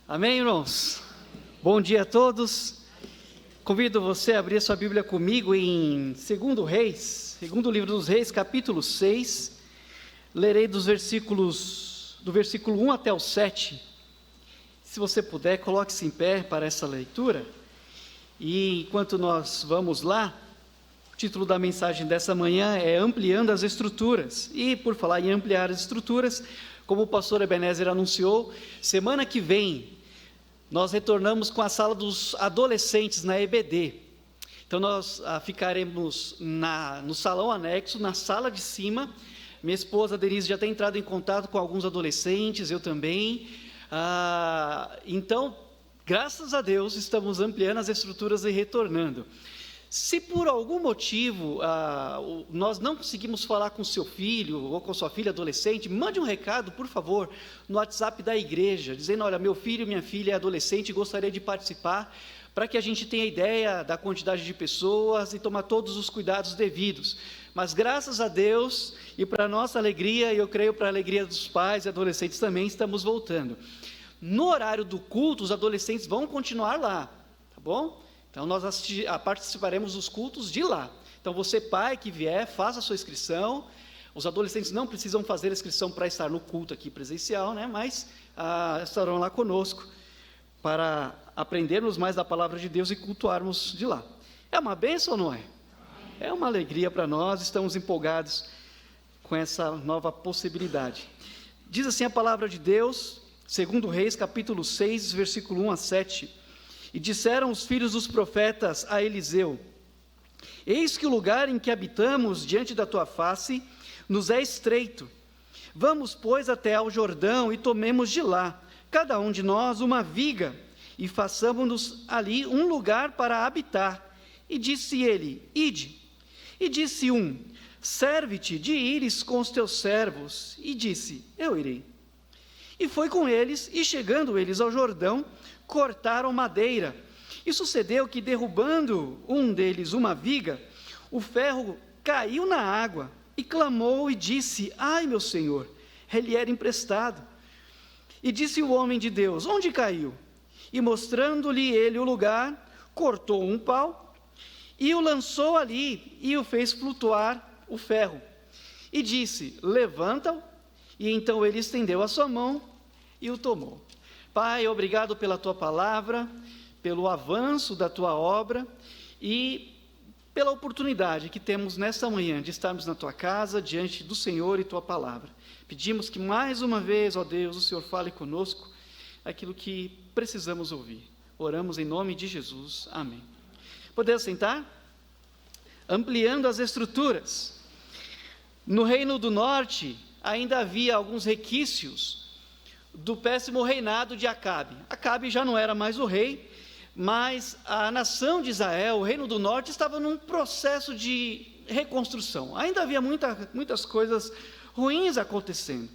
Amém, irmãos? Bom dia a todos. Convido você a abrir sua Bíblia comigo em 2 Reis, segundo livro dos Reis, capítulo 6. Lerei do versículo 1 até o 7. Se você puder, coloque-se em pé para essa leitura. E enquanto nós vamos lá, o título da mensagem dessa manhã é Ampliando as Estruturas. E por falar em ampliar as estruturas, como o pastor Ebenezer anunciou, semana que vem nós retornamos com a sala dos adolescentes na EBD. Então nós ficaremos no salão anexo, na sala de cima. Minha esposa Denise já tem entrado em contato com alguns adolescentes, eu também. Então, graças a Deus, estamos ampliando as estruturas e retornando. Se por algum motivo nós não conseguimos falar com seu filho ou com sua filha adolescente, mande um recado, por favor, no WhatsApp da igreja, dizendo: olha, meu filho e minha filha é adolescente e gostaria de participar, para que a gente tenha ideia da quantidade de pessoas e tomar todos os cuidados devidos. Mas graças a Deus, e para nossa alegria, e eu creio para a alegria dos pais e adolescentes também, estamos voltando. No horário do culto, os adolescentes vão continuar lá, tá bom? Então, nós participaremos dos cultos de lá. Então, você, pai, que vier, faça a sua inscrição. Os adolescentes não precisam fazer a inscrição para estar no culto aqui presencial, né? Mas estarão lá conosco para aprendermos mais da palavra de Deus e cultuarmos de lá. É uma bênção ou não é? É uma alegria para nós, estamos empolgados com essa nova possibilidade. Diz assim a palavra de Deus, 2 Reis, capítulo 6, versículo 1 a 7. E disseram os filhos dos profetas a Eliseu: eis que o lugar em que habitamos diante da tua face nos é estreito. Vamos, pois, até ao Jordão e tomemos de lá, cada um de nós, uma viga, e façamos-nos ali um lugar para habitar. E disse ele: ide. E disse um: serve-te de ires com os teus servos. E disse: eu irei. E foi com eles, e chegando eles ao Jordão, cortaram madeira. E sucedeu que, derrubando um deles uma viga, o ferro caiu na água, e clamou e disse: ai, meu senhor, ele era emprestado. E disse o homem de Deus: onde caiu? E mostrando-lhe ele o lugar, cortou um pau, e o lançou ali, e o fez flutuar o ferro. E disse: levanta-o. E então ele estendeu a sua mão e o tomou. Pai, obrigado pela tua palavra, pelo avanço da tua obra e pela oportunidade que temos nesta manhã de estarmos na tua casa, diante do Senhor e tua palavra. Pedimos que mais uma vez, ó Deus, o Senhor fale conosco aquilo que precisamos ouvir. Oramos em nome de Jesus. Amém. Podemos sentar? Ampliando as estruturas. No Reino do Norte, ainda havia alguns requisitos do péssimo reinado de Acabe. Acabe já não era mais o rei, mas a nação de Israel, o Reino do Norte, estava num processo de reconstrução. Ainda havia muitas coisas ruins acontecendo.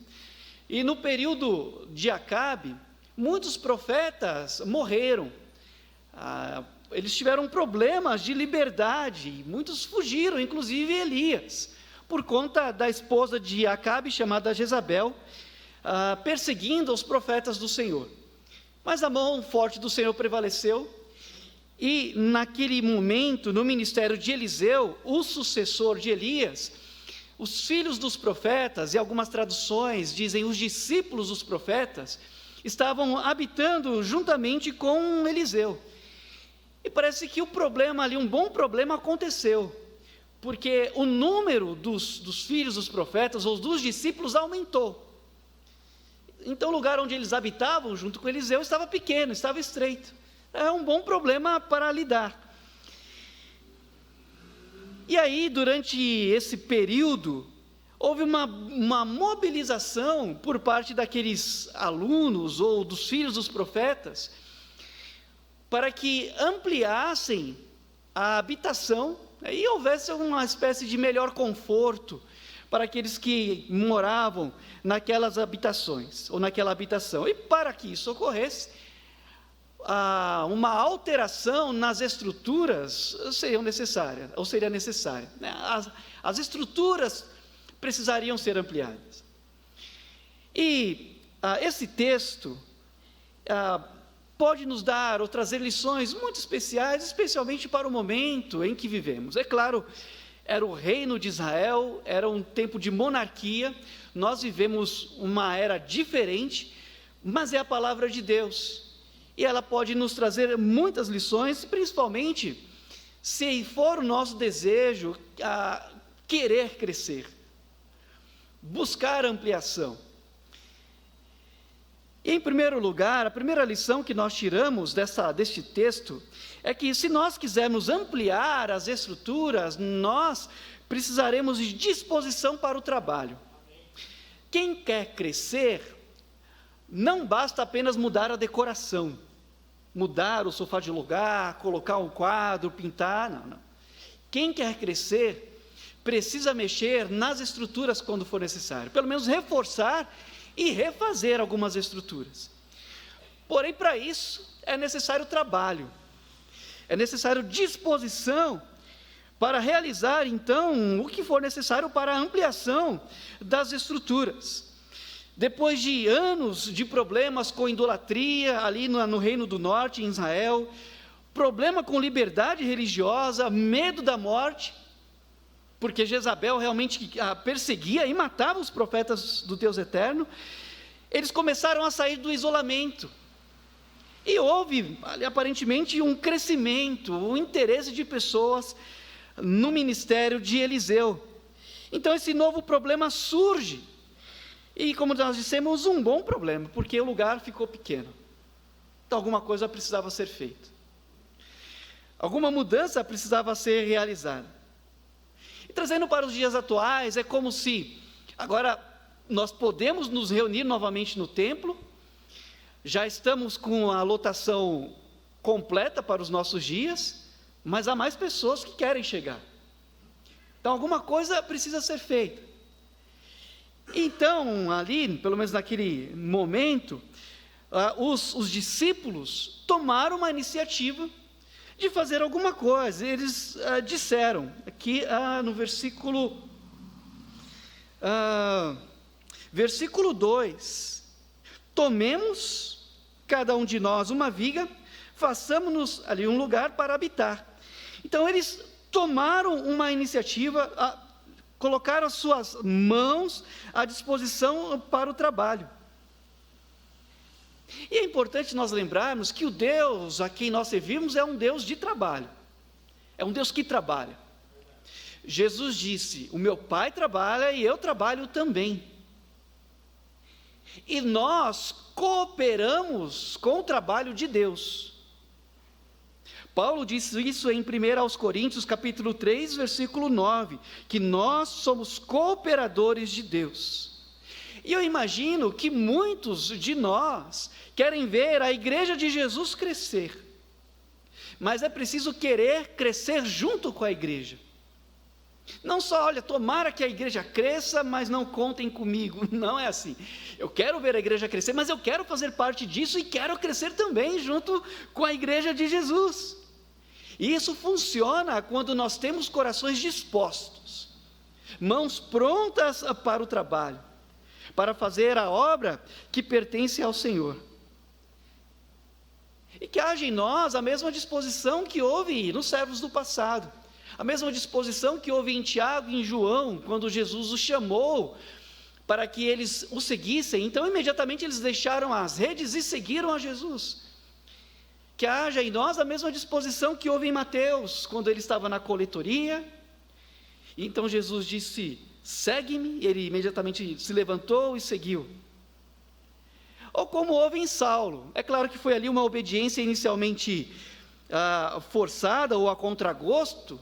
E no período de Acabe, muitos profetas morreram. Eles tiveram problemas de liberdade, muitos fugiram, inclusive Elias, por conta da esposa de Acabe, chamada Jezabel, perseguindo os profetas do Senhor. Mas a mão forte do Senhor prevaleceu, e naquele momento, no ministério de Eliseu, o sucessor de Elias, os filhos dos profetas, e algumas traduções dizem os discípulos dos profetas, estavam habitando juntamente com Eliseu. E parece que o problema ali, um bom problema aconteceu, porque o número dos filhos dos profetas, ou dos discípulos, aumentou. Então o lugar onde eles habitavam, junto com Eliseu, estava pequeno, estava estreito. É um bom problema para lidar. E aí, durante esse período, houve uma mobilização por parte daqueles alunos, ou dos filhos dos profetas, para que ampliassem a habitação, e houvesse uma espécie de melhor conforto para aqueles que moravam naquelas habitações, ou naquela habitação. E para que isso ocorresse, uma alteração nas estruturas seria necessária. As estruturas precisariam ser ampliadas. E esse texto pode nos dar ou trazer lições muito especiais, especialmente para o momento em que vivemos. É claro, era o reino de Israel, era um tempo de monarquia, nós vivemos uma era diferente, mas é a palavra de Deus, e ela pode nos trazer muitas lições, principalmente se for o nosso desejo querer crescer, buscar ampliação. Em primeiro lugar, a primeira lição que nós tiramos deste texto é que, se nós quisermos ampliar as estruturas, nós precisaremos de disposição para o trabalho. Quem quer crescer, não basta apenas mudar a decoração, mudar o sofá de lugar, colocar um quadro, pintar, não. Quem quer crescer, precisa mexer nas estruturas quando for necessário, pelo menos reforçar e refazer algumas estruturas. Porém, para isso, é necessário trabalho, é necessário disposição para realizar, então, o que for necessário para a ampliação das estruturas. Depois de anos de problemas com idolatria, ali no Reino do Norte, em Israel, problema com liberdade religiosa, medo da morte, porque Jezabel realmente perseguia e matava os profetas do Deus eterno, eles começaram a sair do isolamento, e houve, ali, aparentemente, um crescimento, um interesse de pessoas no ministério de Eliseu. Então esse novo problema surge, e como nós dissemos, um bom problema, porque o lugar ficou pequeno, então alguma coisa precisava ser feita, alguma mudança precisava ser realizada. E trazendo para os dias atuais, é como se agora nós podemos nos reunir novamente no templo, já estamos com a lotação completa para os nossos dias, mas há mais pessoas que querem chegar. Então alguma coisa precisa ser feita. Então, ali, pelo menos naquele momento, os discípulos tomaram uma iniciativa de fazer alguma coisa. Eles disseram, aqui no versículo 2, tomemos cada um de nós uma viga, façamos-nos ali um lugar para habitar. Então eles tomaram uma iniciativa, colocaram as suas mãos à disposição para o trabalho. E é importante nós lembrarmos que o Deus a quem nós servimos é um Deus de trabalho, é um Deus que trabalha. Jesus disse: o meu Pai trabalha e eu trabalho também. E nós cooperamos com o trabalho de Deus. Paulo disse isso em 1 Coríntios, capítulo 3, versículo 9, que nós somos cooperadores de Deus. E eu imagino que muitos de nós querem ver a igreja de Jesus crescer, mas é preciso querer crescer junto com a igreja. Não só, olha, tomara que a igreja cresça, mas não contem comigo. Não é assim. Eu quero ver a igreja crescer, mas eu quero fazer parte disso e quero crescer também junto com a igreja de Jesus. E isso funciona quando nós temos corações dispostos, mãos prontas para o trabalho, para fazer a obra que pertence ao Senhor. E que haja em nós a mesma disposição que houve nos servos do passado, a mesma disposição que houve em Tiago e em João, quando Jesus os chamou para que eles o seguissem. Então imediatamente eles deixaram as redes e seguiram a Jesus. Que haja em nós a mesma disposição que houve em Mateus, quando ele estava na coletoria. E então Jesus disse: segue-me, ele imediatamente se levantou e seguiu. Ou como houve em Saulo, é claro que foi ali uma obediência inicialmente forçada ou a contragosto,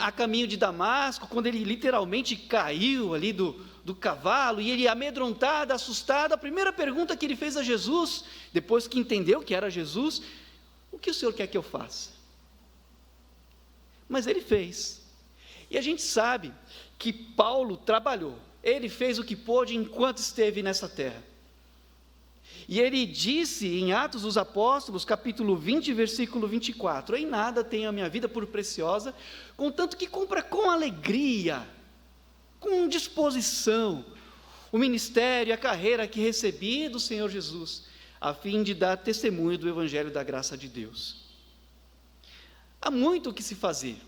a caminho de Damasco, quando ele literalmente caiu ali do cavalo, e ele amedrontado, assustado, a primeira pergunta que ele fez a Jesus, depois que entendeu que era Jesus: o que o Senhor quer que eu faça? Mas ele fez. E a gente sabe que Paulo trabalhou, ele fez o que pôde enquanto esteve nessa terra. E ele disse em Atos dos Apóstolos, capítulo 20, versículo 24: em nada tenho a minha vida por preciosa, contanto que cumpra com alegria, com disposição, o ministério e a carreira que recebi do Senhor Jesus, a fim de dar testemunho do Evangelho da graça de Deus. Há muito o que se fazer,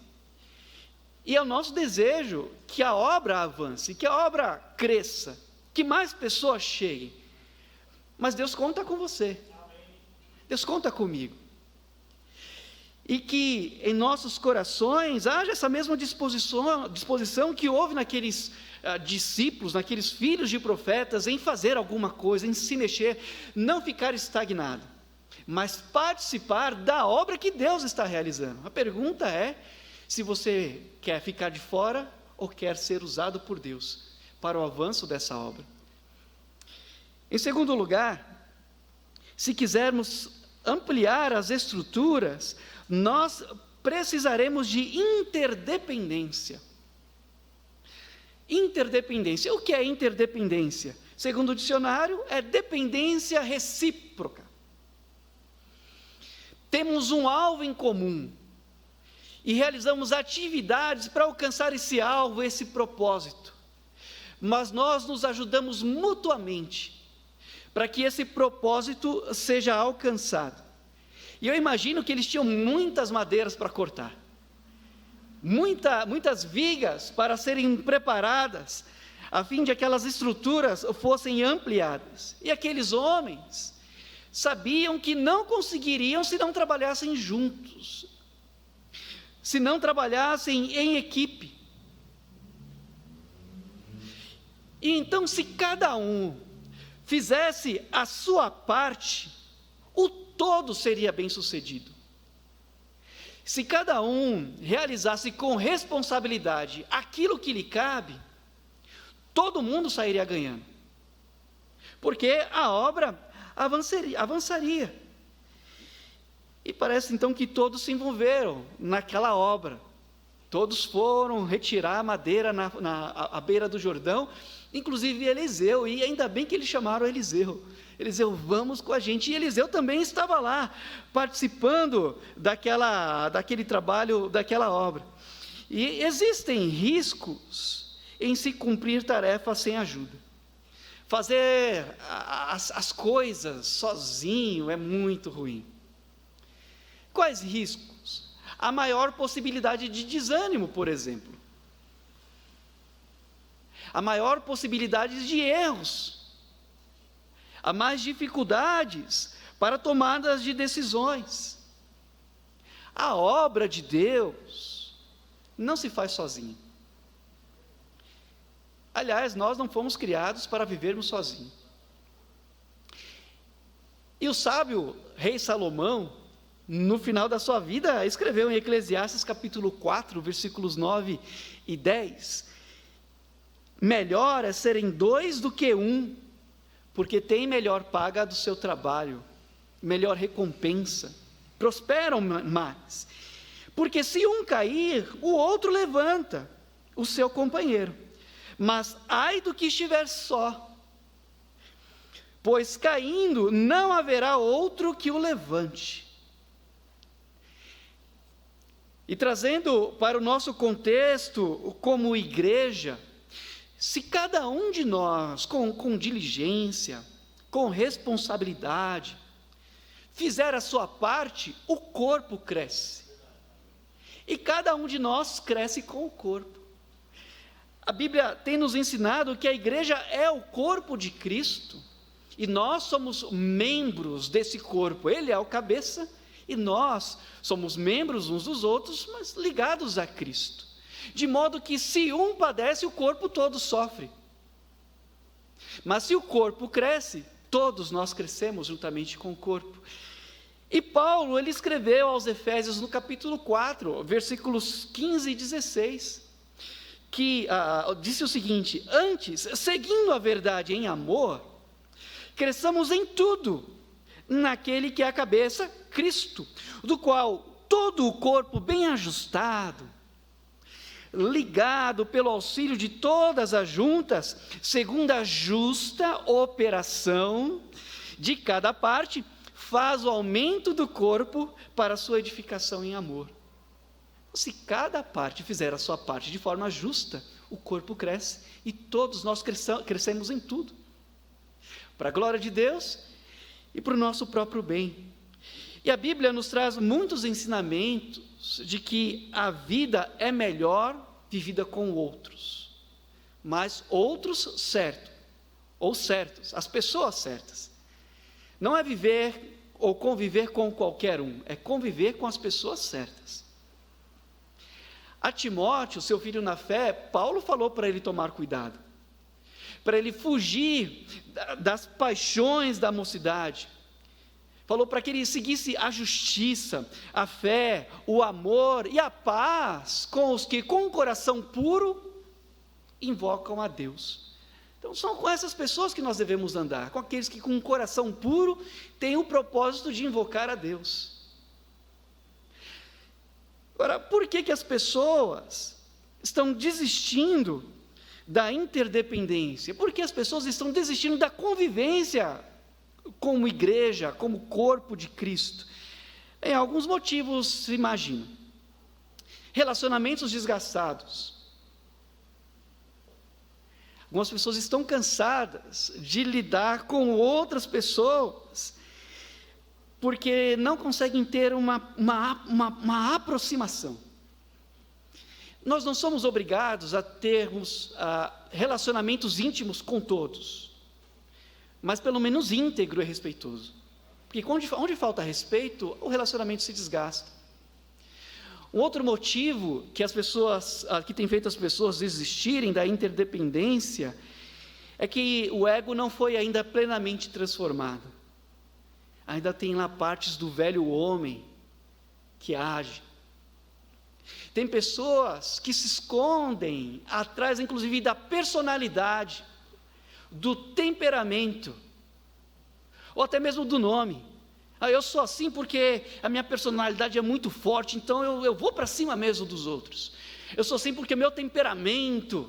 e é o nosso desejo que a obra avance, que a obra cresça, que mais pessoas cheguem, mas Deus conta com você, Deus conta comigo, e que em nossos corações haja essa mesma disposição que houve naqueles discípulos, naqueles filhos de profetas, em fazer alguma coisa, em se mexer, não ficar estagnado, mas participar da obra que Deus está realizando. A pergunta é se você quer ficar de fora ou quer ser usado por Deus para o avanço dessa obra. Em segundo lugar, se quisermos ampliar as estruturas, nós precisaremos de interdependência. Interdependência. O que é interdependência? Segundo o dicionário, é dependência recíproca. Temos um alvo em comum e realizamos atividades para alcançar esse alvo, esse propósito. Mas nós nos ajudamos mutuamente para que esse propósito seja alcançado. E eu imagino que eles tinham muitas madeiras para cortar, muitas vigas para serem preparadas, a fim de aquelas estruturas fossem ampliadas. E aqueles homens sabiam que não conseguiriam se não trabalhassem juntos, se não trabalhassem em equipe. E então, se cada um fizesse a sua parte, o todo seria bem-sucedido. Se cada um realizasse com responsabilidade aquilo que lhe cabe, todo mundo sairia ganhando, porque a obra avançaria. E parece então que todos se envolveram naquela obra, todos foram retirar a madeira à beira do Jordão, inclusive Eliseu, e ainda bem que eles chamaram Eliseu, vamos com a gente, e Eliseu também estava lá, participando daquele trabalho, daquela obra. E existem riscos em se cumprir tarefas sem ajuda. Fazer as coisas sozinho é muito ruim. Quais riscos? A maior possibilidade de desânimo, por exemplo. A maior possibilidade de erros. Há mais dificuldades para tomadas de decisões. A obra de Deus não se faz sozinha. Aliás, nós não fomos criados para vivermos sozinhos. E o sábio rei Salomão, no final da sua vida, escreveu em Eclesiastes capítulo 4, versículos 9 e 10, melhor é serem dois do que um, porque tem melhor paga do seu trabalho, melhor recompensa, prosperam mais. Porque se um cair, o outro levanta o seu companheiro. Mas ai do que estiver só, pois caindo não haverá outro que o levante. E trazendo para o nosso contexto como igreja, se cada um de nós, com diligência, com responsabilidade, fizer a sua parte, o corpo cresce. E cada um de nós cresce com o corpo. A Bíblia tem nos ensinado que a igreja é o corpo de Cristo, e nós somos membros desse corpo. Ele é o cabeça, e nós somos membros uns dos outros, mas ligados a Cristo. De modo que se um padece, o corpo todo sofre. Mas se o corpo cresce, todos nós crescemos juntamente com o corpo. E Paulo, ele escreveu aos Efésios no capítulo 4, versículos 15 e 16, que disse o seguinte: antes, seguindo a verdade em amor, cresçamos em tudo, naquele que é a cabeça, Cristo, do qual todo o corpo bem ajustado, ligado pelo auxílio de todas as juntas, segundo a justa operação de cada parte, faz o aumento do corpo para a sua edificação em amor. Se cada parte fizer a sua parte de forma justa, o corpo cresce e todos nós crescemos em tudo, para a glória de Deus e para o nosso próprio bem. E a Bíblia nos traz muitos ensinamentos de que a vida é melhor vivida com outros, mas outros certos, ou certos, as pessoas certas. Não é viver ou conviver com qualquer um, é conviver com as pessoas certas. A Timóteo, seu filho na fé, Paulo falou para ele tomar cuidado, para ele fugir das paixões da mocidade. Falou para que ele seguisse a justiça, a fé, o amor e a paz com os que com um coração puro invocam a Deus. Então são com essas pessoas que nós devemos andar, com aqueles que com um coração puro têm o propósito de invocar a Deus. Agora, por que as pessoas estão desistindo da interdependência? Por que as pessoas estão desistindo da convivência como igreja, como corpo de Cristo? Em alguns motivos se imagina. Relacionamentos desgastados. Algumas pessoas estão cansadas de lidar com outras pessoas, porque não conseguem ter uma aproximação. Nós não somos obrigados a termos relacionamentos íntimos com todos, mas pelo menos íntegro e respeitoso, porque onde falta respeito, o relacionamento se desgasta. Um outro motivo que tem feito as pessoas desistirem da interdependência é que o ego não foi ainda plenamente transformado. Ainda tem lá partes do velho homem que age. Tem pessoas que se escondem atrás, inclusive, da personalidade, do temperamento, ou até mesmo do nome. Eu sou assim porque a minha personalidade é muito forte, então eu vou para cima mesmo dos outros. Eu sou assim porque meu temperamento,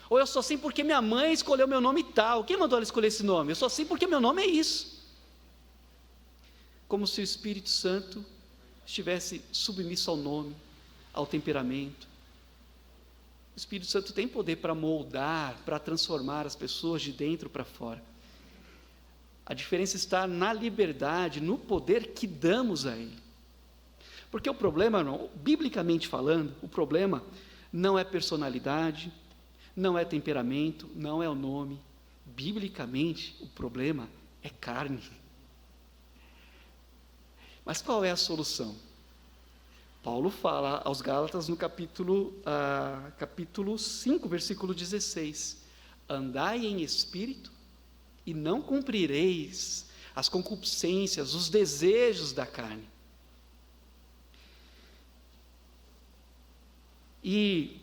ou eu sou assim porque minha mãe escolheu meu nome tal. Quem mandou ela escolher esse nome? Eu sou assim porque meu nome é isso. Como se o Espírito Santo estivesse submisso ao nome, ao temperamento. O Espírito Santo tem poder para moldar, para transformar as pessoas de dentro para fora. A diferença está na liberdade, no poder que damos a Ele. Porque o problema, biblicamente falando, o problema não é personalidade, não é temperamento, não é o nome. Biblicamente, o problema é carne. Mas qual é a solução? Paulo fala aos Gálatas no capítulo 5, versículo 16. Andai em espírito, e não cumprireis as concupiscências, os desejos da carne. E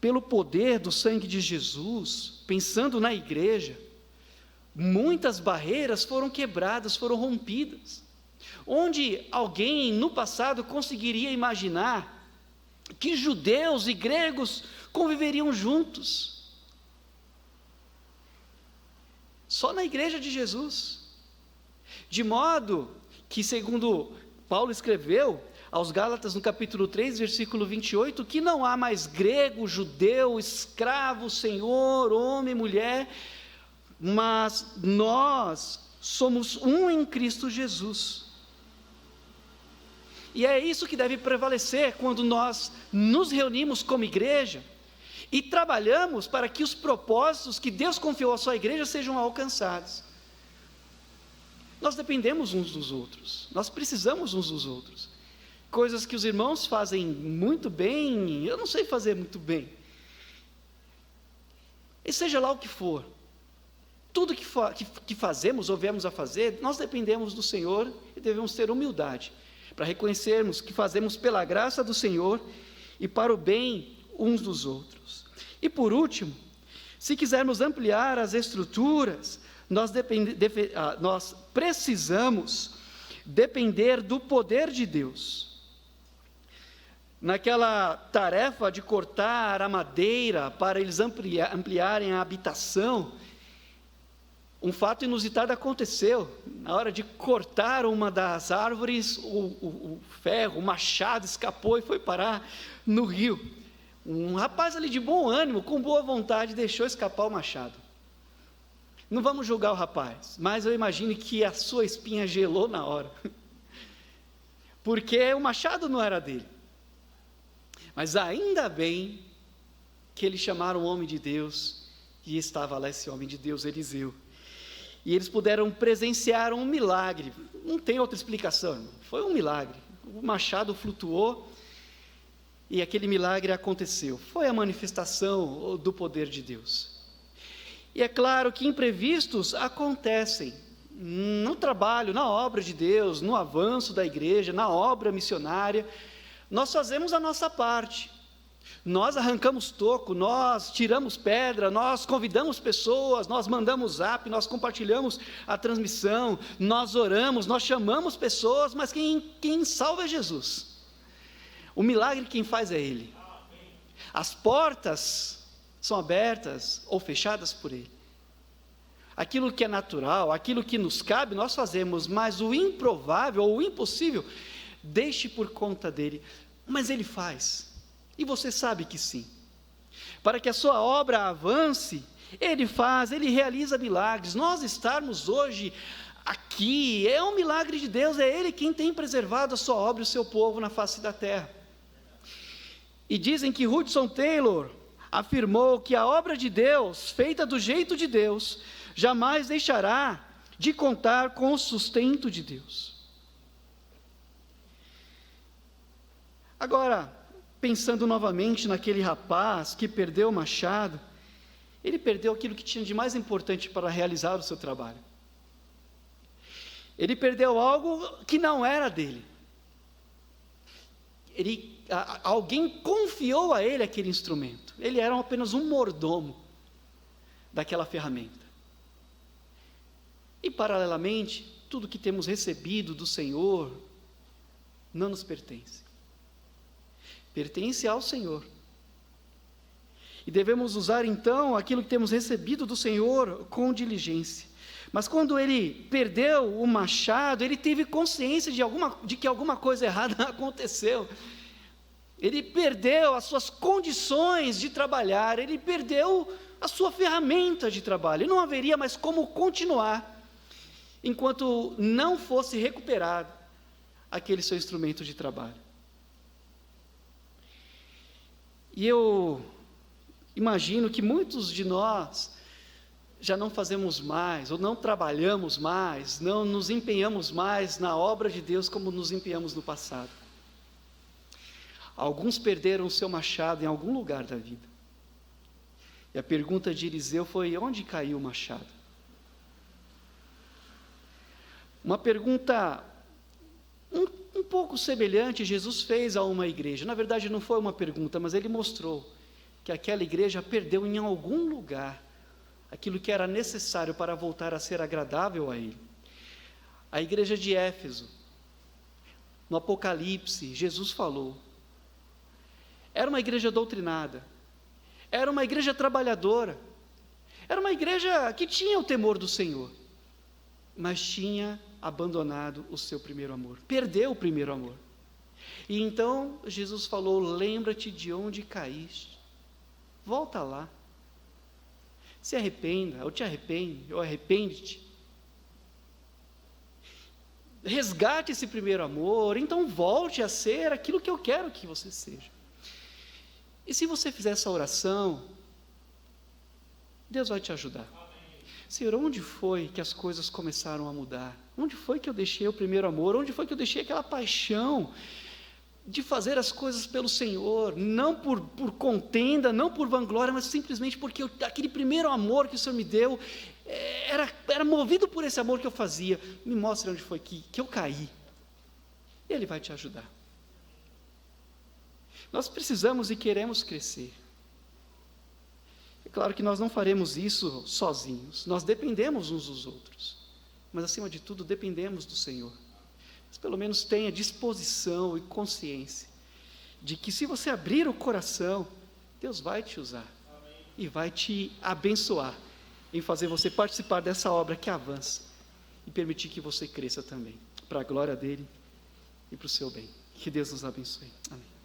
pelo poder do sangue de Jesus, pensando na igreja, muitas barreiras foram quebradas, foram rompidas. Onde alguém no passado conseguiria imaginar que judeus e gregos conviveriam juntos? Só na igreja de Jesus, de modo que, segundo Paulo escreveu aos Gálatas no capítulo 3, versículo 28, que não há mais grego, judeu, escravo, senhor, homem, mulher, mas nós somos um em Cristo Jesus. E é isso que deve prevalecer quando nós nos reunimos como igreja e trabalhamos para que os propósitos que Deus confiou à sua igreja sejam alcançados. Nós dependemos uns dos outros, nós precisamos uns dos outros. Coisas que os irmãos fazem muito bem, eu não sei fazer muito bem. E seja lá o que for, tudo que fazemos ou viemos a fazer, nós dependemos do Senhor e devemos ter humildade, para reconhecermos que fazemos pela graça do Senhor e para o bem uns dos outros. E por último, se quisermos ampliar as estruturas, nós precisamos depender do poder de Deus. Naquela tarefa de cortar a madeira para eles ampliarem a habitação, um fato inusitado aconteceu. Na hora de cortar uma das árvores, o ferro, o machado escapou e foi parar no rio. Um rapaz ali de bom ânimo, com boa vontade, deixou escapar o machado. Não vamos julgar o rapaz, mas eu imagino que a sua espinha gelou na hora, porque o machado não era dele. Mas ainda bem que eles chamaram o homem de Deus, e estava lá esse homem de Deus, Eliseu. E eles puderam presenciar um milagre. Não tem outra explicação, irmão. Foi um milagre. O machado flutuou e aquele milagre aconteceu. Foi a manifestação do poder de Deus. E é claro que imprevistos acontecem no trabalho, na obra de Deus, no avanço da igreja, na obra missionária. Nós fazemos a nossa parte. Nós arrancamos toco, nós tiramos pedra, nós convidamos pessoas, nós mandamos zap, nós compartilhamos a transmissão, nós oramos, nós chamamos pessoas, mas quem salva é Jesus. O milagre quem faz é Ele. As portas são abertas ou fechadas por Ele. Aquilo que é natural, aquilo que nos cabe, nós fazemos, mas o improvável ou o impossível, deixe por conta dEle. Mas Ele faz. E você sabe que sim. Para que a sua obra avance, Ele faz, Ele realiza milagres. Nós estarmos hoje aqui, é um milagre de Deus, é Ele quem tem preservado a sua obra e o seu povo na face da terra. E dizem que Hudson Taylor afirmou que a obra de Deus, feita do jeito de Deus, jamais deixará de contar com o sustento de Deus. Agora, pensando novamente naquele rapaz que perdeu o machado, ele perdeu aquilo que tinha de mais importante para realizar o seu trabalho. Ele perdeu algo que não era dele. Alguém confiou a ele aquele instrumento. Ele era apenas um mordomo daquela ferramenta. E paralelamente, tudo que temos recebido do Senhor não nos pertence. Pertence ao Senhor. E devemos usar então aquilo que temos recebido do Senhor com diligência. Mas quando ele perdeu o machado, ele teve consciência de que alguma coisa errada aconteceu. Ele perdeu as suas condições de trabalhar, ele perdeu a sua ferramenta de trabalho. E não haveria mais como continuar enquanto não fosse recuperado aquele seu instrumento de trabalho. E eu imagino que muitos de nós já não fazemos mais, ou não trabalhamos mais, não nos empenhamos mais na obra de Deus como nos empenhamos no passado. Alguns perderam o seu machado em algum lugar da vida. E a pergunta de Eliseu foi: onde caiu o machado? Uma pergunta um pouco semelhante Jesus fez a uma igreja. Na verdade não foi uma pergunta, mas ele mostrou que aquela igreja perdeu em algum lugar aquilo que era necessário para voltar a ser agradável a ele. A igreja de Éfeso, no Apocalipse, Jesus falou, era uma igreja doutrinada, era uma igreja trabalhadora, era uma igreja que tinha o temor do Senhor, mas tinha abandonado o seu primeiro amor, perdeu o primeiro amor. E então Jesus falou: lembra-te de onde caíste, volta lá, se arrependa, ou te arrepende, ou arrepende-te, resgate esse primeiro amor, então volte a ser aquilo que eu quero que você seja. E se você fizer essa oração, Deus vai te ajudar. Senhor, onde foi que as coisas começaram a mudar? Onde foi que eu deixei o primeiro amor? Onde foi que eu deixei aquela paixão de fazer as coisas pelo Senhor? Não por contenda, não por vanglória, mas simplesmente porque aquele primeiro amor que o Senhor me deu, era movido por esse amor que eu fazia. Me mostre onde foi que eu caí. E Ele vai te ajudar. Nós precisamos e queremos crescer. É claro que nós não faremos isso sozinhos, nós dependemos uns dos outros, mas acima de tudo dependemos do Senhor. Mas pelo menos tenha disposição e consciência de que se você abrir o coração, Deus vai te usar. Amém. E vai te abençoar em fazer você participar dessa obra que avança e permitir que você cresça também, para a glória dEle e para o seu bem. Que Deus nos abençoe. Amém.